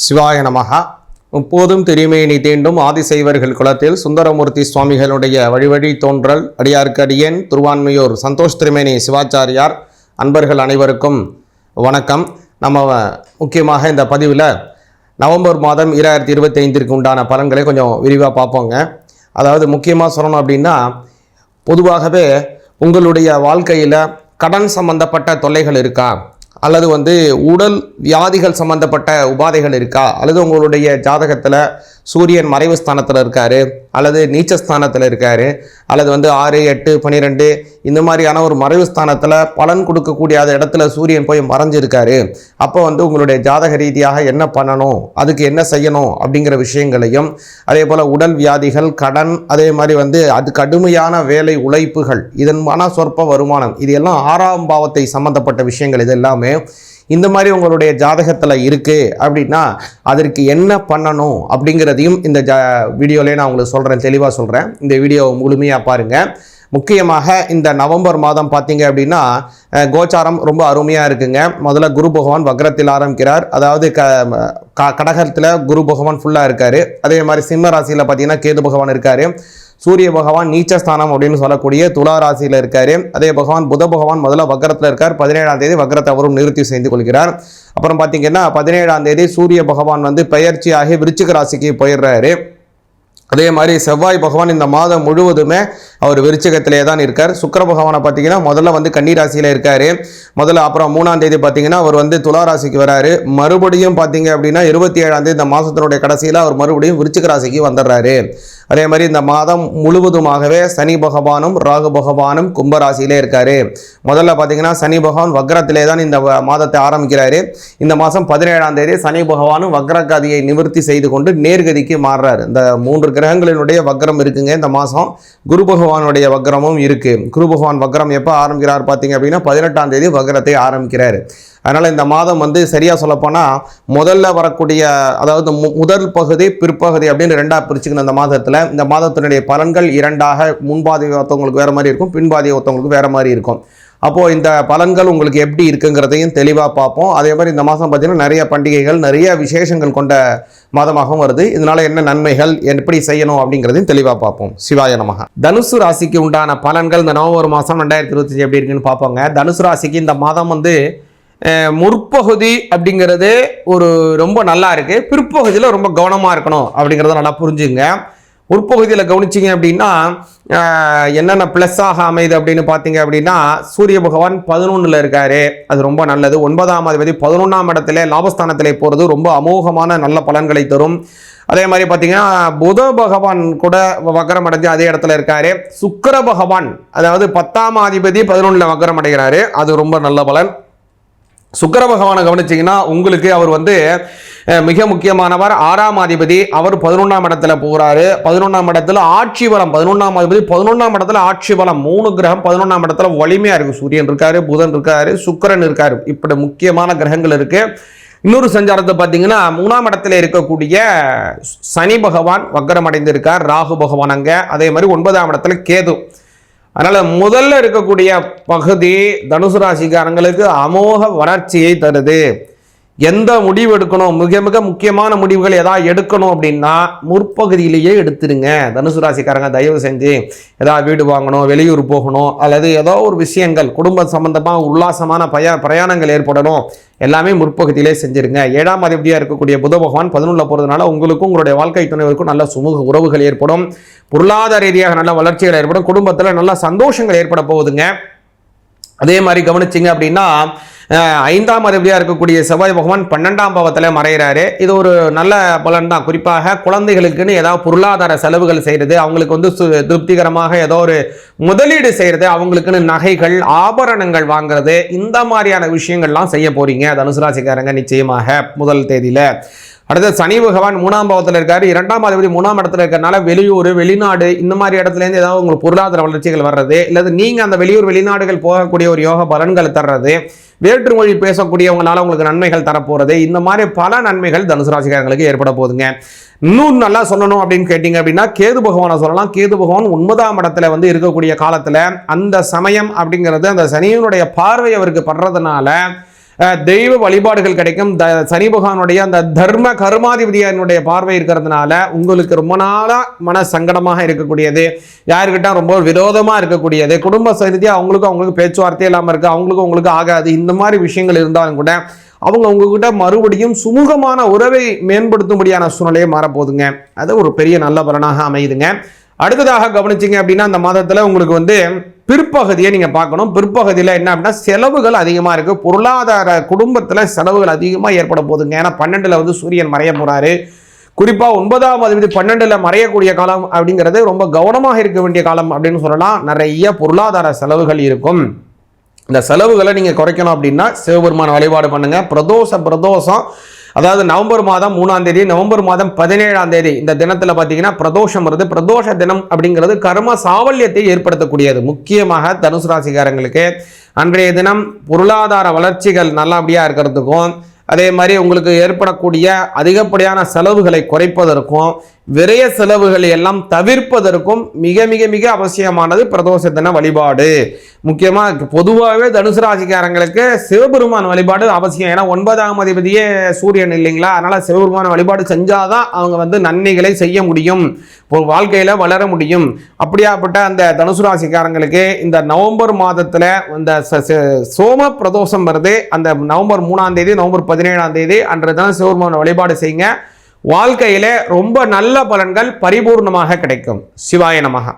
சிவாய நமஹா. முப்போதும் திருமேனி தீண்டும் ஆதிசைவர்கள் குலத்தில் சுந்தரமூர்த்தி சுவாமிகளுடைய வழிவழி தோன்றல் அடியார்க்கு அடியேன் திருவான்மையூர் சந்தோஷ் திருமேனி சிவாச்சாரியார் அன்பர்கள் அனைவருக்கும் வணக்கம். நம்ம முக்கியமாக இந்த பதிவில் நவம்பர் மாதம் 2025 உண்டான பலன்களை கொஞ்சம் விரிவாக பார்ப்போங்க. அதாவது முக்கியமாக சொல்லணும் அப்படின்னா, பொதுவாகவே உங்களுடைய வாழ்க்கையில் கடன் சம்பந்தப்பட்ட தொல்லைகள் இருக்கா, அல்லது உடல் வியாதிகள் சம்பந்தப்பட்ட உபாதைகள் இருக்கா, அல்லது உங்களுடைய ஜாதகத்தில் சூரியன் மறைவு ஸ்தானத்தில் இருக்கார், அல்லது நீச்சஸ்தானத்தில் இருக்கார், அல்லது 6, 8, 12 இந்த மாதிரியான ஒரு மறைவு ஸ்தானத்தில் பலன் கொடுக்கக்கூடிய இடத்துல சூரியன் போய் மறைஞ்சிருக்காரு. அப்போ உங்களுடைய ஜாதக ரீதியாக என்ன பண்ணணும், அதுக்கு என்ன செய்யணும் அப்படிங்கிற விஷயங்களையும், அதே போல் உடல் வியாதிகள், கடன், அதே மாதிரி அது கடுமையான வேலை உழைப்புகள், இதன் மன சொற்ப வருமானம், இது எல்லாம் 6ஆம் பாவத்தை சம்பந்தப்பட்ட விஷயங்கள். இது எல்லாமே இந்த மாதிரி உங்களுடைய ஜாதகத்தில் இருக்குது அப்படின்னா அதற்கு என்ன பண்ணணும் அப்படிங்கிறதையும் இந்த வீடியோலேயே நான் உங்களுக்கு சொல்கிறேன், தெளிவாக சொல்கிறேன். இந்த வீடியோ முழுமையாக பாருங்கள். முக்கியமாக இந்த நவம்பர் மாதம் பார்த்தீங்க அப்படின்னா கோச்சாரம் ரொம்ப அருமையாக இருக்குங்க. முதல்ல குரு பகவான் வக்ரத்தில் ஆரம்பிக்கிறார். அதாவது கடகத்தில் குரு பகவான் ஃபுல்லாக இருக்கார். அதே மாதிரி சிம்ம ராசியில் பார்த்தீங்கன்னா கேது பகவான் இருக்கார். சூரிய பகவான் நீச்சஸ்தானம் அப்படின்னு சொல்லக்கூடிய துலா ராசியில் இருக்கார். அதே பகவான் புத பகவான் முதல்ல வக்ரத்தில் இருக்கார். 17ஆம் தேதி வக்ரத்தை அவரும் நிறுத்தி செய்து கொள்கிறார். அப்புறம் பார்த்தீங்கன்னா 17ஆம் தேதி சூரிய பகவான் பெயர்ச்சியாகி விருச்சிக ராசிக்கு போயிடுறாரு. அதே மாதிரி செவ்வாய் பகவான் இந்த மாதம் முழுவதுமே அவர் விருச்சிகத்திலே தான் இருக்கார். சுக்கிர பகவானை பார்த்தீங்கன்னா முதல்ல கன்னி ராசியில் இருக்கார் முதல்ல. அப்புறம் 3ஆம் தேதி பார்த்தீங்கன்னா அவர் துலா ராசிக்கு வராரு. மறுபடியும் பார்த்தீங்க அப்படின்னா 27ஆம் தேதி இந்த மாதத்தினுடைய கடைசியில் அவர் மறுபடியும் விருச்சிக ராசிக்கு வந்துடுறாரு. அதே மாதிரி இந்த மாதம் முழுவதுமாகவே சனி பகவானும் ராகு பகவானும் கும்பராசியிலே இருக்காரு. முதல்ல பார்த்தீங்கன்னா சனி பகவான் வக்ரத்திலே தான் இந்த மாதத்தை ஆரம்பிக்கிறாரு. இந்த மாதம் 17ஆம் தேதி சனி பகவானும் வக்ரகதியை நிவர்த்தி செய்து கொண்டு நேர்கதிக்கு மாறுறாரு. இந்த 3 கிரகங்களினுடைய வக்ரம் இருக்குங்க இந்த மாதம். குரு பகவானுடைய வக்ரமும் இருக்கு. குரு பகவான் வக்ரம் எப்போ ஆரம்பிக்கிறார் பார்த்தீங்க அப்படின்னா 18ஆம் தேதி வக்ரத்தை ஆரம்பிக்கிறாரு. அதனால் இந்த மாதம் சரியாக சொல்லப்போனால் முதல்ல வரக்கூடிய, அதாவது முதல் பகுதி பிற்பகுதி அப்படின்னு 2ஆக பிரிச்சுக்கணும். இந்த மாதத்தில் இந்த மாதத்தினுடைய பலன்கள் 2ஆக, முன்பாதி ஒருத்தவங்களுக்கு வேறு மாதிரி இருக்கும், பின்பாதி ஒருத்தவங்களுக்கு வேறு மாதிரி இருக்கும். அப்போது இந்த பலன்கள் உங்களுக்கு எப்படி இருக்குங்கிறதையும் தெளிவாக பார்ப்போம். அதே மாதிரி இந்த மாதம் பார்த்திங்கன்னா நிறைய பண்டிகைகள், நிறைய விசேஷங்கள் கொண்ட மாதமாகவும் வருது. இதனால் என்ன நன்மைகள், எப்படி செய்யணும் அப்படிங்கிறதையும் தெளிவாக பார்ப்போம். சிவாய நமஹா. தனுசு ராசிக்கு உண்டான பலன்கள் இந்த நவம்பர் மாதம் 2025 எப்படி இருக்குன்னு பார்ப்போங்க. தனுசு ராசிக்கு இந்த மாதம் முற்பகுதி அப்படிங்கிறது ஒரு ரொம்ப நல்லா இருக்குது. பிற்பகுதியில் ரொம்ப கவனமாக இருக்கணும் அப்படிங்கிறத நல்லா புரிஞ்சுங்க. முற்பகுதியில் கவனிச்சிங்க அப்படின்னா என்னென்ன ப்ளஸ்ஸாக அமைது அப்படின்னு பார்த்தீங்க அப்படின்னா, சூரிய பகவான் 11ல் இருக்காரு, அது ரொம்ப நல்லது. 9ஆம் அதிபதி 11ஆம் இடத்துல லாபஸ்தானத்திலே போகிறது ரொம்ப அமோகமான நல்ல பலன்களை தரும். அதே மாதிரி பார்த்தீங்கன்னா புத பகவான் கூட வக்ரம் அடைஞ்சு அதே இடத்துல இருக்காரு. சுக்கிர பகவான் அதாவது 10ஆம் அதிபதி 11ல் வக்ரம் அடைகிறாரு, அது ரொம்ப நல்ல பலன். சுக்கிர பகவானை கவனிச்சிங்கன்னா உங்களுக்கு அவர் மிக முக்கியமானவர். 6ஆம் அதிபதி அவர் 11ஆம் இடத்துல போகிறாரு. 11ஆம் இடத்துல ஆட்சி பலம், 11ஆம் அதிபதி 11ஆம் இடத்துல ஆட்சி பலம். 3 கிரகம் 11ஆம் இடத்துல வலிமையாக இருக்குது. சூரியன் இருக்காரு, புதன் இருக்காரு, சுக்கிரன் இருக்காரு, இப்படி முக்கியமான கிரகங்கள் இருக்குது. இன்னொரு சஞ்சாரத்தை பார்த்தீங்கன்னா 3ஆம் இடத்துல இருக்கக்கூடிய சனி பகவான் வக்ரம் அடைந்திருக்கார், ராகு பகவான் அங்கே. அதே மாதிரி 9ஆம் இடத்துல கேது. அதனால் முதல்ல இருக்கக்கூடிய பகுதி தனுசு ராசிக்காரங்களுக்கு அமோக வளர்ச்சியை தருது. எந்த முடிவு எடுக்கணும், மிக மிக முக்கியமான முடிவுகள் ஏதாவது எடுக்கணும் அப்படின்னா முற்பகுதியிலேயே எடுத்துருங்க. தனுசு ராசிக்காரங்க தயவு செஞ்சு ஏதாவது வீடு வாங்கணும், வெளியூர் போகணும், அல்லது ஏதோ ஒரு விஷயங்கள் குடும்ப சம்பந்தமாக உல்லாசமான பிரயாணங்கள் ஏற்படணும், எல்லாமே முற்பகுதியிலே செஞ்சிருங்க. 7ஆம் அதிபதியாக இருக்கக்கூடிய புத பகவான் 11ல் போகிறதுனால உங்களுக்கும் உங்களுடைய வாழ்க்கை துணைவருக்கும் நல்ல சுமூக உறவுகள் ஏற்படும். பொருளாதார ரீதியாக நல்ல வளர்ச்சிகள் ஏற்படும். குடும்பத்தில் நல்ல சந்தோஷங்கள் ஏற்பட போகுதுங்க. அதே மாதிரி கவனிச்சிங்க அப்படின்னா 5ஆம் அதிபதியாக இருக்கக்கூடிய செவ்வாய் பகவான் 12ஆம் பாவத்தில் மறைகிறாரு. இது ஒரு நல்ல பலன் தான். குறிப்பாக குழந்தைகளுக்குன்னு ஏதாவது பொருளாதார செலவுகள் செய்கிறது, அவங்களுக்கு திருப்திகரமாக ஏதோ ஒரு முதலீடு செய்கிறது, அவங்களுக்குன்னு நகைகள் ஆபரணங்கள் வாங்குறது, இந்த மாதிரியான விஷயங்கள்லாம் செய்ய போறீங்க தனுசு ராசிக்காரங்க நிச்சயமாக முதல் தேதியில். அடுத்து சனி பகவான் 3ஆம் பாவத்தில் இருக்காரு. 2ஆம் அதிபதி 3ஆம் இடத்துல இருக்கிறனால வெளியூர் வெளிநாடு இந்த மாதிரி இடத்துலேருந்து ஏதாவது உங்களுக்கு பொருளாதார வளர்ச்சிகள் வர்றது, இல்லது நீங்கள் அந்த வெளியூர் வெளிநாடுகள் போகக்கூடிய ஒரு யோக பலன்கள் தர்றது, வேற்றுமொழி பேசக்கூடியவங்களால உங்களுக்கு நன்மைகள் தரப்போகிறது, இந்த மாதிரி பல நன்மைகள் தனுசு ராசிக்காரங்களுக்கு ஏற்பட போகுதுங்க. இன்னும் நல்லா சொல்லணும் அப்படின்னு கேட்டிங்க அப்படின்னா கேது பகவானை சொல்லலாம். கேது பகவான் 9ஆம் இடத்துல இருக்கக்கூடிய காலத்தில் அந்த சமயம் அப்படிங்கிறது அந்த சனியினுடைய பார்வை அவருக்கு படுறதுனால தெய்வ வழிபாடுகள் கிடைக்கும். சனி பகவானுடைய அந்த தர்ம கர்மாதிபதியினுடைய பார்வை இருக்கிறதுனால உங்களுக்கு ரொம்ப நாளா மன சங்கடமாக இருக்கக்கூடியது, யாருக்கிட்ட ரொம்ப விரோதமா இருக்கக்கூடியது, குடும்ப ரீதியாக அவங்களுக்கு பேச்சுவார்த்தை இல்லாமல் இருக்கு, உங்களுக்கு ஆகாது, இந்த மாதிரி விஷயங்கள் இருந்தாலும் கூட அவங்க உங்ககிட்ட மறுபடியும் சுமூகமான உறவை மேம்படுத்தும்படியான சூழ்நிலையை மாறப்போகுதுங்க. அது ஒரு பெரிய நல்ல பலனாக அமையுதுங்க. அடுத்ததாக கவனிச்சிங்க அப்படின்னா அந்த மாதத்தில் உங்களுக்கு பிற்பகுதியை நீங்கள் பார்க்கணும். பிற்பகுதியில் என்ன அப்படின்னா செலவுகள் அதிகமாக இருக்குது. பொருளாதார குடும்பத்தில் செலவுகள் அதிகமாக ஏற்பட போகுதுங்க. ஏன்னா 12ல் சூரியன் மறைய போகிறாரு. குறிப்பாக 9ஆம் அதிபதி 12ல் மறையக்கூடிய காலம் அப்படிங்கிறது ரொம்ப கவனமாக இருக்க வேண்டிய காலம் அப்படின்னு சொல்லலாம். நிறைய பொருளாதார செலவுகள் இருக்கும். இந்த செலவுகளை நீங்கள் குறைக்கணும் அப்படின்னா சிவபெருமான வழிபாடு பண்ணுங்க. பிரதோஷம் அதாவது நவம்பர் மாதம் 3ஆம் தேதி, நவம்பர் மாதம் 17ஆம் தேதி இந்த தினத்தில் பார்த்தீங்கன்னா பிரதோஷம் வருது. பிரதோஷ தினம் அப்படிங்கிறது கர்ம சாவல்யத்தை ஏற்படுத்தக்கூடியது. முக்கியமாக தனுசு ராசிக்காரங்களுக்கு அன்றைய தினம் பொருளாதார வளர்ச்சிகள் நல்லபடியாக இருக்கிறதுக்கும், அதே மாதிரி உங்களுக்கு ஏற்படக்கூடிய அதிகப்படியான செலவுகளை குறைப்பதற்கும், விரய செலவுகளை எல்லாம் தவிர்ப்பதற்கும் மிக மிக மிக அவசியமானது பிரதோஷ தின வழிபாடு. முக்கியமாக பொதுவாகவே தனுசு ராசிக்காரங்களுக்கு சிவபெருமான் வழிபாடு அவசியம். ஏன்னா 9ஆம் அதிபதியே சூரியன் இல்லைங்களா, அதனால சிவபெருமான வழிபாடு செஞ்சாதான் அவங்க நன்மைகளை செய்ய முடியும், வாழ்க்கையில வளர முடியும். அப்படியாப்பட்ட அந்த தனுசு ராசிக்காரங்களுக்கு இந்த நவம்பர் மாதத்துல இந்த சோம பிரதோஷம் வருது. அந்த நவம்பர் 3ஆம் தேதி, நவம்பர் 17ஆம் தேதி அன்று தான் சிவபெருமான வழிபாடு செய்யுங்க. வாழ்க்கையில ரொம்ப நல்ல பலன்கள் பரிபூர்ணமாக கிடைக்கும். சிவாய நமஹ.